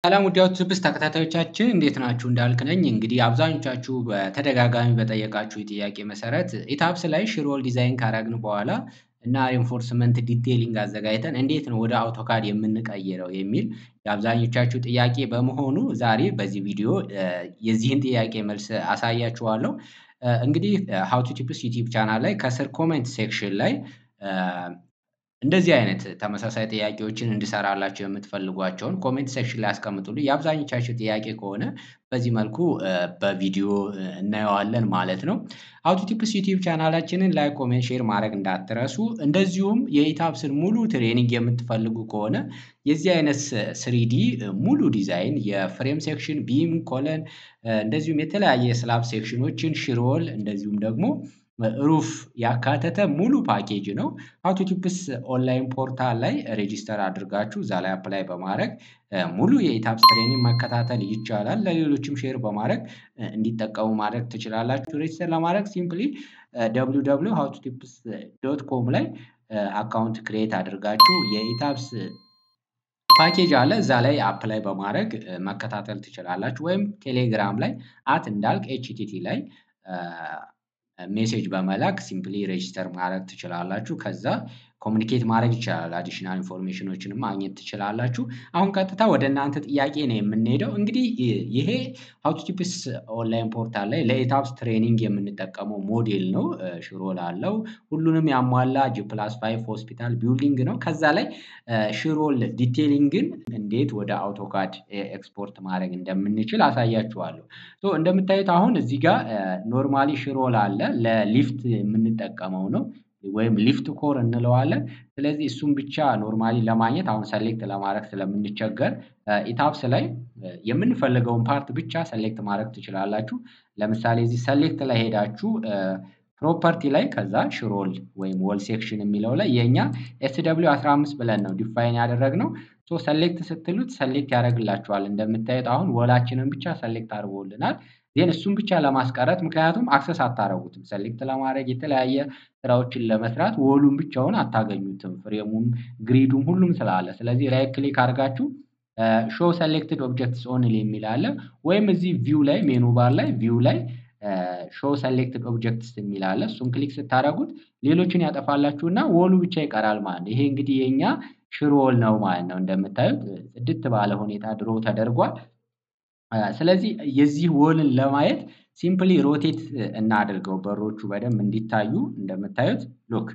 ሰላም ውድ የዩቲዩብ ተከታታዮቻችን እንዴት ናችሁ? እንዳልክ ነኝ። እንግዲህ አብዛኞቻችሁ በተደጋጋሚ በጠየቃችሁ ጥያቄ መሰረት ኢታብስ ላይ ሽሮል ዲዛይን ካረግን በኋላ እና ሪንፎርስመንት ዲቴይሊንግ አዘጋጅተን እንዴት ነው ወደ አውቶካድ የምንቀይረው የሚል የአብዛኞቻችሁ ጥያቄ በመሆኑ ዛሬ በዚህ ቪዲዮ የዚህን ጥያቄ መልስ አሳያችኋለሁ። እንግዲህ ሃው ቱ ቲፕስ ዩቲዩብ ቻናል ላይ ከስር ኮሜንት ሴክሽን ላይ እንደዚህ አይነት ተመሳሳይ ጥያቄዎችን እንድሰራላችሁ የምትፈልጓቸውን ኮሜንት ሴክሽን ላይ አስቀምጡልኝ። የአብዛኞቻችሁ ጥያቄ ከሆነ በዚህ መልኩ በቪዲዮ እናየዋለን ማለት ነው። ሃው ቱ ቲፕስ ዩቲዩብ ቻናላችንን ላይክ፣ ኮሜንት፣ ሼር ማድረግ እንዳትረሱ። እንደዚሁም የኢታብስን ሙሉ ትሬኒንግ የምትፈልጉ ከሆነ የዚህ አይነት ስሪዲ ሙሉ ዲዛይን የፍሬም ሴክሽን፣ ቢም፣ ኮለን እንደዚሁም የተለያየ ስላብ ሴክሽኖችን ሽሮል እንደዚሁም ደግሞ ሩፍ ያካተተ ሙሉ ፓኬጅ ነው። ሃው ቱ ቲፕስ ኦንላይን ፖርታል ላይ ሬጂስተር አድርጋችሁ እዛ ላይ አፕላይ በማድረግ ሙሉ የኢታብስ ትሬኒንግ መከታተል ይቻላል። ለሌሎችም ሼር በማድረግ እንዲጠቀሙ ማድረግ ትችላላችሁ። ሬጂስተር ለማድረግ ሲምፕሊ www.howtotips.com ላይ አካውንት ክሬት አድርጋችሁ የኢታብስ ፓኬጅ አለ እዛ ላይ አፕላይ በማድረግ መከታተል ትችላላችሁ። ወይም ቴሌግራም ላይ @እንዳልክ HTT ላይ ሜሴጅ በመላክ ሲምፕሊ ሬጂስተር ማድረግ ትችላላችሁ። ከዛ ኮሙኒኬት ማድረግ ይቻላል። አዲሽናል ኢንፎርሜሽኖችንም ማግኘት ትችላላችሁ። አሁን ቀጥታ ወደ እናንተ ጥያቄ ነው የምንሄደው። እንግዲህ ይሄ ሃው ቱ ቲፕስ ኦንላይን ፖርታል ላይ ለኢታብስ ትሬኒንግ የምንጠቀመው ሞዴል ነው። ሽሮል አለው ሁሉንም ያሟላ G+5 ሆስፒታል ቢልዲንግ ነው። ከዛ ላይ ሽሮል ዲቴይሊንግን እንዴት ወደ አውቶካድ ኤክስፖርት ማድረግ እንደምንችል አሳያችኋለሁ። እንደምታዩት አሁን እዚህ ጋር ኖርማሊ ሽሮል አለ ለሊፍት የምንጠቀመው ነው ወይም ሊፍት ኮር እንለዋለን። ስለዚህ እሱን ብቻ ኖርማሊ ለማግኘት አሁን ሰሌክት ለማድረግ ስለምንቸገር ኢታብስ ላይ የምንፈልገውን ፓርት ብቻ ሰሌክት ማድረግ ትችላላችሁ። ለምሳሌ እዚህ ሰሌክት ላይ ሄዳችሁ ፕሮፐርቲ ላይ ከዛ ሽሮል ወይም ወል ሴክሽን የሚለው ላይ የኛ SW15 ብለን ነው ዲፋይን ያደረግነው። ሰሌክት ስትሉት ሰሌክት ያደርግላችኋል። እንደምታዩት አሁን ወላችንን ብቻ ሰሌክት አድርጎልናል። ዜን እሱን ብቻ ለማስቀረት ምክንያቱም አክሰስ አታረጉትም። ሰሌክት ለማድረግ የተለያየ ስራዎችን ለመስራት ወሉን ብቻውን አታገኙትም። ፍሬሙም ግሪዱም ሁሉም ስላለ ስለዚህ ራይት ክሊክ አድርጋችሁ ሾው ሰሌክትድ ኦብጀክትስ ኦንሊ የሚል አለ። ወይም እዚህ ቪው ላይ ሜኑ ባር ላይ ቪው ላይ ሾው ሰሌክትድ ኦብጀክትስ የሚል አለ። እሱን ክሊክ ስታደርጉት ሌሎችን ያጠፋላችሁና ወሉ ብቻ ይቀራል ማለት ነው። ይሄ እንግዲህ የኛ ሽሮል ነው ማለት ነው። እንደምታዩት ጽድት ባለ ሁኔታ ድሮ ተደርጓል። ስለዚህ የዚህ ወልን ለማየት ሲምፕሊ ሮቴት እናድርገው በሮቹ በደንብ እንዲታዩ። እንደምታዩት ሉክ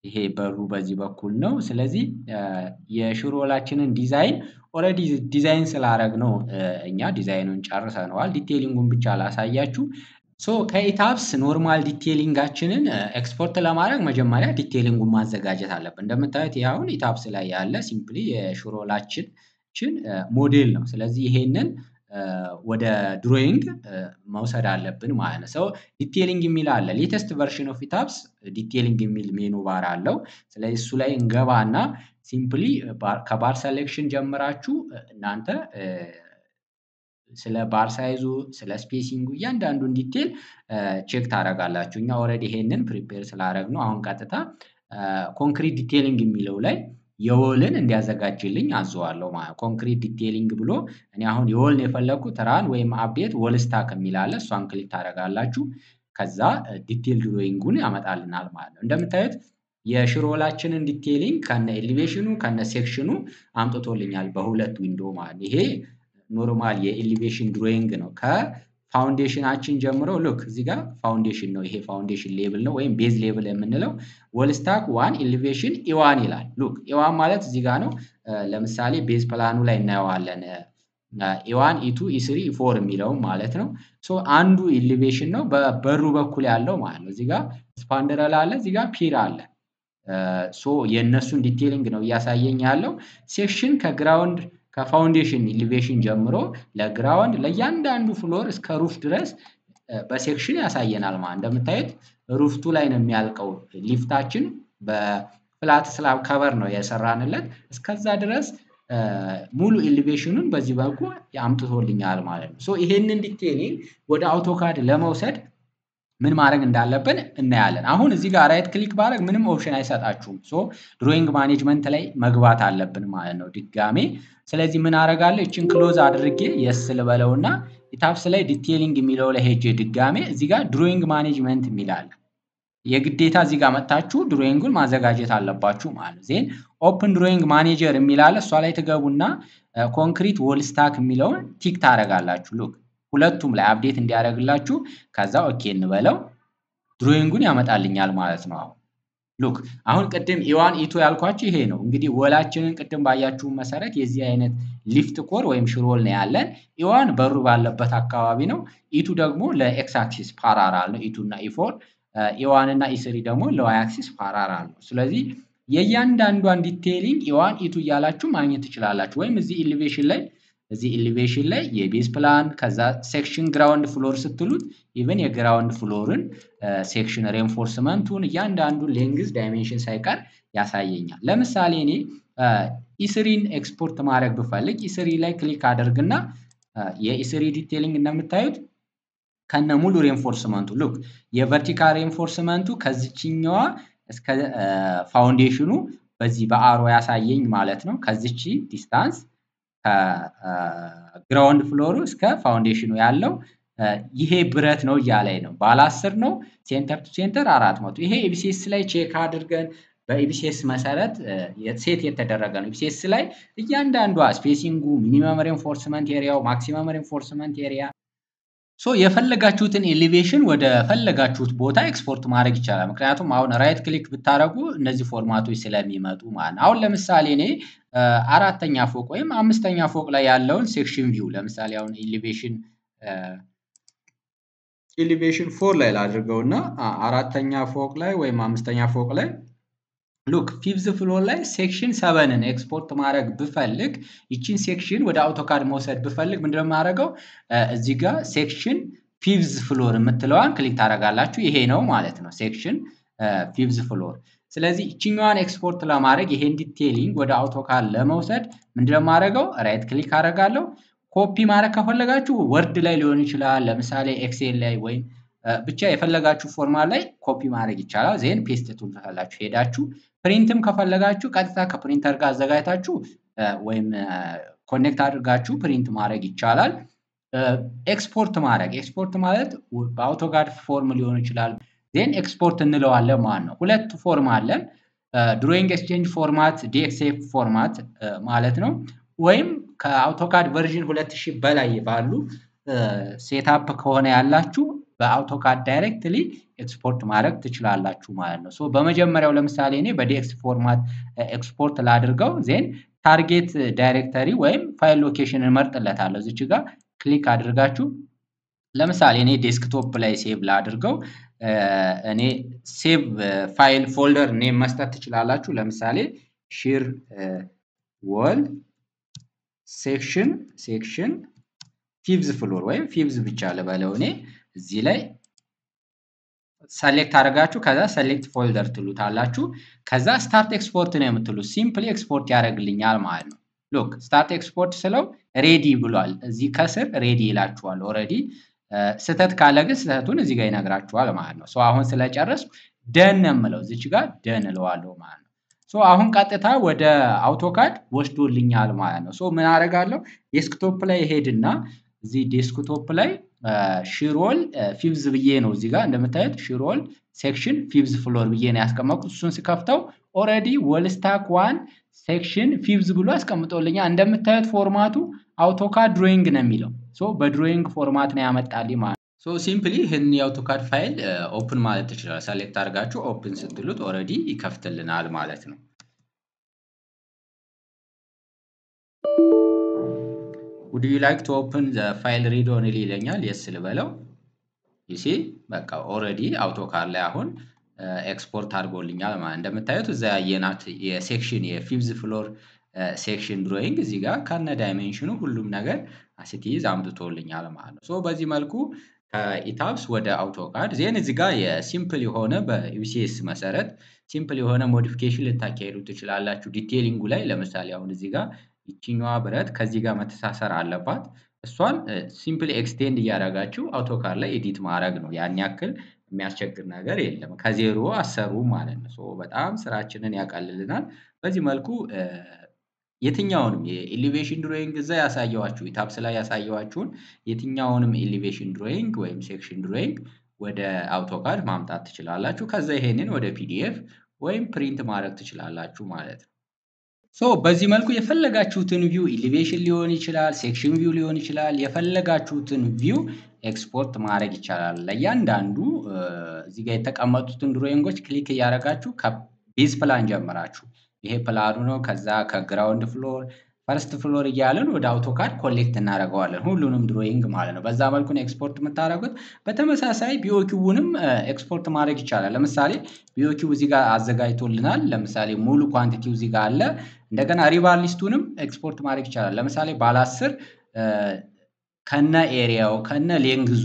ይሄ በሩ በዚህ በኩል ነው። ስለዚህ የሽሮላችንን ዲዛይን ኦልሬዲ ዲዛይን ስላደረግነው እኛ ዲዛይኑን ጨርሰነዋል። ዲቴይሊንጉን ብቻ ላሳያችሁ። ከኢታብስ ኖርማል ዲቴይሊንጋችንን ኤክስፖርት ለማድረግ መጀመሪያ ዲቴይሊንጉን ማዘጋጀት አለብን። እንደምታዩት ይሄ አሁን ኢታብስ ላይ ያለ ሲምፕሊ የሽሮላችን ሞዴል ነው። ስለዚህ ይሄንን ወደ ድሮይንግ መውሰድ አለብን ማለት ነው። ዲቴይሊንግ የሚል አለ። ሌተስት ቨርዥን ኦፍ ኢታብስ ዲቴይሊንግ የሚል ሜኑ ባር አለው። ስለዚህ እሱ ላይ እንገባና ሲምፕሊ ከባር ሴሌክሽን ጀምራችሁ እናንተ ስለ ባር ሳይዙ ስለ ስፔሲንጉ እያንዳንዱን ዲቴይል ቼክ ታደርጋላችሁ። እኛ ኦልሬዲ ይሄንን ፕሪፔር ስላደረግነው አሁን ቀጥታ ኮንክሪት ዲቴይሊንግ የሚለው ላይ የወልን እንዲያዘጋጅልኝ አዘዋለሁ ማለት ኮንክሪት ዲቴይሊንግ ብሎ እኔ አሁን የወልን የፈለኩት ራን ወይም አፕዴት ወል ስታክ የሚል አለ። እሷን ክሊክ ታደርጋላችሁ። ከዛ ዲቴይል ድሮይንጉን ያመጣልናል ማለት ነው። እንደምታዩት የሽሮላችንን ዲቴይሊንግ ከነ ኤሊቬሽኑ ከነ ሴክሽኑ አምጥቶልኛል በሁለት ዊንዶ ማለት ይሄ ኖርማል የኤሊቬሽን ድሮይንግ ነው። ከፋውንዴሽናችን ጀምሮ ሉክ እዚህ ጋር ፋውንዴሽን ነው። ይሄ ፋውንዴሽን ሌቭል ነው ወይም ቤዝ ሌቭል የምንለው ወል ስታክ 1 ኤሊቬሽን E1 ይላል። ሉክ E1 ማለት እዚህ ጋር ነው። ለምሳሌ ቤዝ ፕላኑ ላይ እናየዋለን። E1 E2 E3 E4 የሚለው ማለት ነው። አንዱ ኤሊቬሽን ነው በበሩ በኩል ያለው ማለት ነው። እዚህ ጋር ስፓንደረል አለ፣ እዚህ ጋር ፒር አለ። የእነሱን ዲቴይሊንግ ነው እያሳየኝ ያለው። ሴክሽን ከግራውንድ ከፋውንዴሽን ኤሊቬሽን ጀምሮ ለግራውንድ ለእያንዳንዱ ፍሎር እስከ ሩፍ ድረስ በሴክሽን ያሳየናል ማለት እንደምታዩት ሩፍቱ ላይ ነው የሚያልቀው። ሊፍታችን በፍላት ስላብ ከቨር ነው የሰራንለት። እስከዛ ድረስ ሙሉ ኤሊቬሽኑን በዚህ በኩ ያምጥቶልኛል ማለት ነው። ይሄንን ዲቴይሊንግ ወደ አውቶካድ ለመውሰድ ምን ማድረግ እንዳለብን እናያለን። አሁን እዚህ ጋር ራይት ክሊክ ባደርግ ምንም ኦፕሽን አይሰጣችሁም። ሶ ድሮይንግ ማኔጅመንት ላይ መግባት አለብን ማለት ነው ድጋሜ። ስለዚህ ምን አደርጋለሁ? እችን ክሎዝ አድርጌ የስ ልበለውና ኢታፕስ ላይ ዲቴይሊንግ የሚለው ላይ ሄጄ ድጋሜ እዚህ ጋር ድሮይንግ ማኔጅመንት የሚላል የግዴታ እዚህ ጋር መጣችሁ ድሮይንጉን ማዘጋጀት አለባችሁ ማለት ነው። ዜን ኦፕን ድሮይንግ ማኔጀር የሚላል እሷ ላይ ትገቡና ኮንክሪት ዎል ስታክ የሚለውን ቲክ ታደርጋላችሁ። ሉክ ሁለቱም ላይ አፕዴት እንዲያደርግላችሁ ከዛ ኦኬ እንበለው ድሮይንጉን ያመጣልኛል ማለት ነው። ሉክ አሁን ቅድም ኢዋን ኢቱ ያልኳችሁ ይሄ ነው። እንግዲህ ወላችንን ቅድም ባያችሁ መሰረት የዚህ አይነት ሊፍት ኮር ወይም ሽሮል ነው ያለን። ኢዋን በሩ ባለበት አካባቢ ነው። ኢቱ ደግሞ ለኤክስ አክሲስ ፓራራል ነው። ኢቱ እና ኢፎር ኢዋን እና ኢስሪ ደግሞ ለዋይ አክሲስ ፓራራል ነው። ስለዚህ የእያንዳንዷን ዲቴይሊንግ ኢዋን ኢቱ እያላችሁ ማግኘት ትችላላችሁ። ወይም እዚህ ኢሊቬሽን ላይ የቤዝ ፕላን ከዛ ሴክሽን ግራውንድ ፍሎር ስትሉት ኢቨን የግራውንድ ፍሎርን ሴክሽን ሬንፎርስመንቱን እያንዳንዱን ሌንግዝ ዳይሜንሽን ሳይቀር ያሳየኛል። ለምሳሌ እኔ ኢስሪን ኤክስፖርት ማድረግ ብፈልግ ኢስሪ ላይ ክሊክ አደርግና የኢስሪ ዲቴይሊንግ እንደምታዩት ከነ ሙሉ ሬንፎርስመንቱ ሉክ የቨርቲካል ሬንፎርስመንቱ ከዚችኛዋ እስከ ፋውንዴሽኑ በዚህ በአሮ ያሳየኝ ማለት ነው። ከዚች ዲስታንስ ከግራውንድ ፍሎሩ እስከ ፋውንዴሽኑ ያለው ይሄ ብረት ነው እያለኝ ነው። ባለ 10 ነው። ሴንተር ቱ ሴንተር 400። ይሄ ኢቢሲኤስ ላይ ቼክ አድርገን በኢቢሲኤስ መሰረት ሴት የተደረገ ነው። ኢቢሲኤስ ላይ እያንዳንዷ ስፔሲንጉ፣ ሚኒመም ሬንፎርስመንት ኤሪያው፣ ማክሲመም ሬንፎርስመንት ኤሪያ ሶ የፈለጋችሁትን ኤሊቬሽን ወደ ፈለጋችሁት ቦታ ኤክስፖርት ማድረግ ይቻላል። ምክንያቱም አሁን ራይት ክሊክ ብታረጉ እነዚህ ፎርማቶች ስለሚመጡ ማለት ነው። አሁን ለምሳሌ እኔ 4ኛ ፎቅ ወይም 5ኛ ፎቅ ላይ ያለውን ሴክሽን ቪው ለምሳሌ አሁን ኤሊቬሽን 4 ላይ ላድርገውና 4ኛ ፎቅ ላይ ወይም 5ኛ ፎቅ ላይ ሉክ ፊፍዝ ፍሎር ላይ ሴክሽን 7ን ኤክስፖርት ማድረግ ብፈልግ ይቺን ሴክሽን ወደ አውቶካድ መውሰድ ብፈልግ ምንድነው የማደርገው? እዚህ ጋር ሴክሽን ፊፍዝ ፍሎር የምትለዋን ክሊክ ታደርጋላችሁ። ይሄ ነው ማለት ነው ሴክሽን ፊፍዝ ፍሎር። ስለዚህ እቺኛዋን ኤክስፖርት ለማድረግ ይሄን ዲቴይሊንግ ወደ አውቶካድ ለመውሰድ ምንድነው የማደርገው? ራይት ክሊክ አደርጋለሁ። ኮፒ ማድረግ ከፈለጋችሁ ወርድ ላይ ሊሆን ይችላል። ለምሳሌ ኤክሴል ላይ ወይም ብቻ የፈለጋችሁ ፎርማት ላይ ኮፒ ማድረግ ይቻላል። ዜን ፔስት ቱል ከፈለጋችሁ ሄዳችሁ ፕሪንትም ከፈለጋችሁ ቀጥታ ከፕሪንተር ጋር አዘጋጅታችሁ ወይም ኮኔክት አድርጋችሁ ፕሪንት ማድረግ ይቻላል። ኤክስፖርት ማለት በአውቶካድ ፎርም ሊሆን ይችላል። ዜን ኤክስፖርት እንለዋለን ማለት ነው። ሁለት ፎርም አለን። ድሮይንግ ኤክስቼንጅ ፎርማት፣ ዲኤክስኤፍ ፎርማት ማለት ነው። ወይም ከአውቶካድ ቨርዥን 2000 በላይ ባሉ ሴትአፕ ከሆነ ያላችሁ በአውቶካድ ዳይሬክትሊ ኤክስፖርት ማድረግ ትችላላችሁ ማለት ነው። ሶ በመጀመሪያው ለምሳሌ እኔ በዲኤክስ ፎርማት ኤክስፖርት ላድርገው። ዜን ታርጌት ዳይሬክተሪ ወይም ፋይል ሎኬሽን እንመርጥለታለሁ። እዚች ጋር ክሊክ አድርጋችሁ ለምሳሌ እኔ ዴስክቶፕ ላይ ሴቭ ላድርገው። እኔ ሴቭ ፋይል ፎልደር ኔም መስጠት ትችላላችሁ። ለምሳሌ ሺር ወል ሴክሽን ፊፍዝ ፍሎር ወይም ፊፍዝ ብቻ ልበለው እኔ እዚህ ላይ ሰሌክት አድርጋችሁ ከዛ ሰሌክት ፎልደር ትሉታላችሁ። ከዛ ስታርት ኤክስፖርት ነው የምትሉት። ሲምፕሊ ኤክስፖርት ያደርግልኛል ማለት ነው። ሉክ ስታርት ኤክስፖርት ስለው ሬዲ ብሏል። እዚህ ከስር ሬዲ ይላችኋል። ኦሬዲ ስህተት ካለ ግን ስህተቱን እዚህ ጋር ይነግራችኋል ማለት ነው። ሶ አሁን ስለጨረስኩ ደን ነው የምለው። እዚች ጋር ደን እለዋለሁ ማለት ነው። ሶ አሁን ቀጥታ ወደ አውቶካድ ወስዶልኛል ማለት ነው። ሶ ምን አደርጋለሁ? ዴስክቶፕ ላይ ሄድና እዚህ ዴስክቶፕ ላይ ሺሮል ፊፍዝ ብዬ ነው እዚህ ጋር እንደምታዩት ሺሮል ሴክሽን ፊፍዝ ፍሎር ብዬ ነው ያስቀመጥኩት። እሱን ስከፍተው ኦሬዲ ወልስታክ 1 ሴክሽን ፊፍዝ ብሎ አስቀምጦልኛል። እንደምታዩት ፎርማቱ አውቶካድ ድሮይንግ ነው የሚለው። ሶ በድሮይንግ ፎርማት ነው ያመጣልኝ ማለት ነው። ሶ ሲምፕሊ ይህን የአውቶካድ ፋይል ኦፕን ማለት ትችላላችሁ። ሰሌክት አድርጋችሁ ኦፕን ስትሉት ኦሬዲ ይከፍትልናል ማለት ነው። Would you like to open the file read only ይለኛል። yes ልበለው። you see በቃ ኦሬዲ አውቶካድ ላይ አሁን ኤክስፖርት አድርጎልኛል ማለት እንደምታዩት እዛ ያየናት የሴክሽን የፊፍዝ ፍሎር ሴክሽን ድሮይንግ እዚህ ጋር ከነ ዳይሜንሽኑ ሁሉም ነገር አሲቲዝ አምጥቶልኛል ማለት ነው። ሶ በዚህ መልኩ ከኢታብስ ወደ አውቶካድ ዜን እዚህ ጋር የሲምፕል የሆነ በዩሲኤስ መሰረት ሲምፕል የሆነ ሞዲፊኬሽን ልታካሂዱ ትችላላችሁ። ዲቴይሊንጉ ላይ ለምሳሌ አሁን እዚህ ጋር ይቺኛዋ ብረት ከዚህ ጋር መተሳሰር አለባት። እሷን ሲምፕሊ ኤክስቴንድ እያደረጋችሁ አውቶካድ ላይ ኤዲት ማድረግ ነው። ያን ያክል የሚያስቸግር ነገር የለም። ከዜሮ አሰሩ ማለት ነው። ሶ በጣም ስራችንን ያቃልልናል። በዚህ መልኩ የትኛውንም የኤሊቬሽን ድሮይንግ እዛ ያሳየኋችሁ ኢታብስ ላይ ያሳየኋችሁን የትኛውንም ኤሊቬሽን ድሮይንግ ወይም ሴክሽን ድሮይንግ ወደ አውቶካድ ማምጣት ትችላላችሁ። ከዛ ይሄንን ወደ ፒዲኤፍ ወይም ፕሪንት ማድረግ ትችላላችሁ ማለት ነው። ሶ በዚህ መልኩ የፈለጋችሁትን ቪው ኤሊቬሽን ሊሆን ይችላል፣ ሴክሽን ቪው ሊሆን ይችላል። የፈለጋችሁትን ቪው ኤክስፖርት ማድረግ ይቻላል። ለእያንዳንዱ እዚህ ጋር የተቀመጡትን ድሮይንጎች ክሊክ እያደረጋችሁ ከቤዝ ፕላን ጀምራችሁ ይሄ ፕላኑ ነው። ከዛ ከግራውንድ ፍሎር ፈርስት ፍሎር እያለን ወደ አውቶካድ ኮሌክት እናደርገዋለን ሁሉንም ድሮይንግ ማለት ነው። በዛ መልኩ ነው ኤክስፖርት የምታደርጉት። በተመሳሳይ ቢኦኪውንም ኤክስፖርት ማድረግ ይቻላል። ለምሳሌ ቢኦኪው እዚህ ጋር አዘጋጅቶልናል። ለምሳሌ ሙሉ ኳንቲቲው እዚህ ጋር አለ። እንደገና ሪባር ሊስቱንም ኤክስፖርት ማድረግ ይቻላል። ለምሳሌ ባለ 10 ከነ ኤሪያው ከነ ሌንግዙ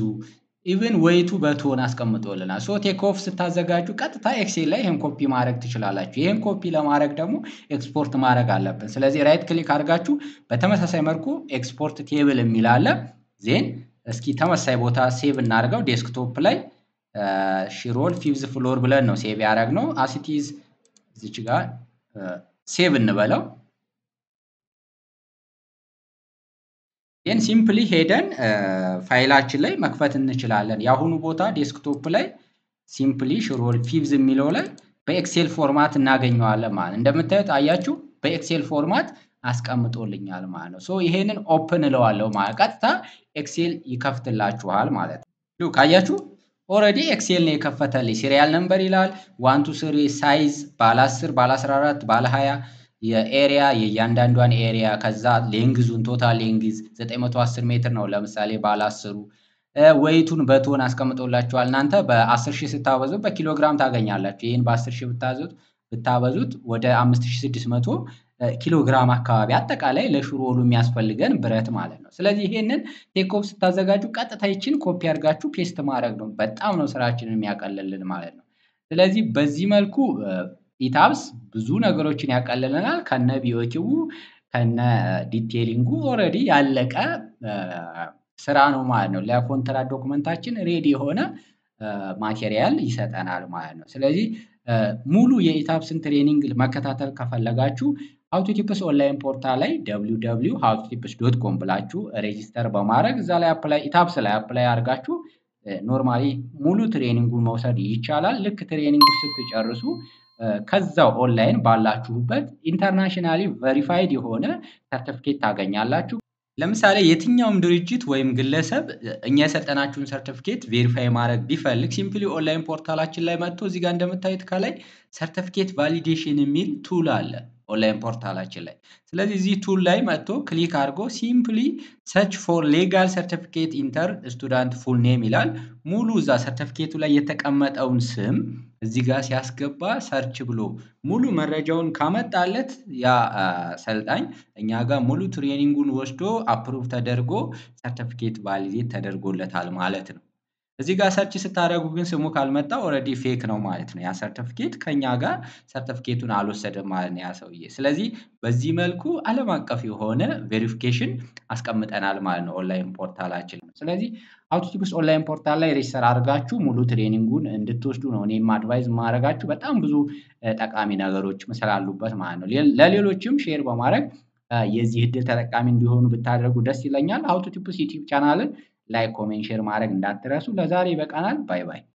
ኢቭን ዌይቱ በቶን አስቀምጦልናል። ሶ ቴክ ኦፍ ስታዘጋጁ ቀጥታ ኤክሴል ላይ ይሄን ኮፒ ማድረግ ትችላላችሁ። ይሄን ኮፒ ለማድረግ ደግሞ ኤክስፖርት ማድረግ አለብን። ስለዚህ ራይት ክሊክ አድርጋችሁ በተመሳሳይ መልኩ ኤክስፖርት ቴብል የሚል አለ። ዜን እስኪ ተመሳሳይ ቦታ ሴቭ እናድርገው። ዴስክቶፕ ላይ ሽሮል ፊፍዝ ፍሎር ብለን ነው ሴቭ ያደረግነው። አሲቲዝ እዚች ጋር ሴቭ እንበለው። ይህን ሲምፕሊ ሄደን ፋይላችን ላይ መክፈት እንችላለን። የአሁኑ ቦታ ዴስክቶፕ ላይ ሲምፕሊ ሽሮል ፊፍዝ የሚለው ላይ በኤክሴል ፎርማት እናገኘዋለን ማለት እንደምታዩት አያችሁ፣ በኤክሴል ፎርማት አስቀምጦልኛል ማለት ነው። ሶ ይሄንን ኦፕን እለዋለሁ ማለት ቀጥታ ኤክሴል ይከፍትላችኋል ማለት ነው። ካያችሁ ኦልሬዲ ኤክሴል ነው የከፈተልኝ። ሲሪያል ነምበር ይላል 1 2 3 ሳይዝ ባለ 10 ባለ 14 ባለ 20 የኤሪያ የእያንዳንዷን ኤሪያ ከዛ ሌንግዙን ቶታል ሌንግዝ 910 ሜትር ነው። ለምሳሌ ባለ 10ሩ ዌይቱን በቶን አስቀምጦላችኋል። እናንተ በ10000 ስታበዙት በኪሎግራም ታገኛላችሁ። ይሄን በ10000 ብታበዙት ወደ 5600 ኪሎግራም አካባቢ አጠቃላይ ለሽሮሉ የሚያስፈልገን ብረት ማለት ነው። ስለዚህ ይሄንን ቴክ ኦፍ ስታዘጋጁ ቀጥታ ይችን ኮፒ አድርጋችሁ ፔስት ማድረግ ነው። በጣም ነው ስራችንን የሚያቀልልን ማለት ነው። ስለዚህ በዚህ መልኩ ኢታብስ ብዙ ነገሮችን ያቀልልናል። ከነ ቢኦኪው ከነ ዲቴይሊንጉ ኦልሬዲ ያለቀ ስራ ነው ማለት ነው። ለኮንትራት ዶክመንታችን ሬዲ የሆነ ማቴሪያል ይሰጠናል ማለት ነው። ስለዚህ ሙሉ የኢታብስን ትሬኒንግ መከታተል ከፈለጋችሁ አውቶቲፕስ ኦንላይን ፖርታል ላይ www.howtotips.com ብላችሁ ሬጂስተር በማድረግ እዛ ላይ አፕላይ ኢታብስ ላይ አፕላይ አድርጋችሁ ኖርማሊ ሙሉ ትሬኒንጉን መውሰድ ይቻላል። ልክ ትሬኒንጉ ስትጨርሱ ከዛው ኦንላይን ባላችሁበት ኢንተርናሽናሊ ቬሪፋይድ የሆነ ሰርቲፊኬት ታገኛላችሁ። ለምሳሌ የትኛውም ድርጅት ወይም ግለሰብ እኛ የሰጠናችሁን ሰርቲፊኬት ቬሪፋይ ማድረግ ቢፈልግ ሲምፕሊ ኦንላይን ፖርታላችን ላይ መጥቶ እዚህ ጋር እንደምታዩት ከላይ ሰርቲፊኬት ቫሊዴሽን የሚል ቱል አለ ኦንላይን ፖርታላችን ላይ። ስለዚህ እዚህ ቱል ላይ መጥቶ ክሊክ አድርጎ ሲምፕሊ ሰርች ፎር ሌጋል ሰርቲፊኬት ኢንተር ስቱዳንት ፉል ኔም ይላል። ሙሉ እዛ ሰርቲፊኬቱ ላይ የተቀመጠውን ስም እዚህ ጋር ሲያስገባ ሰርች ብሎ ሙሉ መረጃውን ካመጣለት ያ ሰልጣኝ እኛ ጋር ሙሉ ትሬኒንጉን ወስዶ አፕሩቭ ተደርጎ ሰርቲፊኬት ቫሊዴት ተደርጎለታል ማለት ነው። እዚህ ጋር ሰርች ስታደርጉ ግን ስሙ ካልመጣ ኦልሬዲ ፌክ ነው ማለት ነው። ያ ሰርቲፊኬት ከኛ ጋር ሰርቲፊኬቱን አልወሰደም ማለት ነው ያ ሰውዬ። ስለዚህ በዚህ መልኩ ዓለም አቀፍ የሆነ ቬሪፊኬሽን አስቀምጠናል ማለት ነው ኦንላይን ፖርታላችን። ስለዚህ አውቶቲፕስ ኦንላይን ፖርታል ላይ ሬጅስተር አድርጋችሁ ሙሉ ትሬኒንጉን እንድትወስዱ ነው እኔም አድቫይዝ ማድረጋችሁ። በጣም ብዙ ጠቃሚ ነገሮች ስላሉበት ማለት ነው። ለሌሎችም ሼር በማድረግ የዚህ እድል ተጠቃሚ እንዲሆኑ ብታደርጉ ደስ ይለኛል። አውቶቲፕስ ዩቲዩብ ቻናልን ላይክ፣ ኮሜንት፣ ሼር ማድረግ እንዳትረሱ። ለዛሬ ይበቃናል። ባይ ባይ።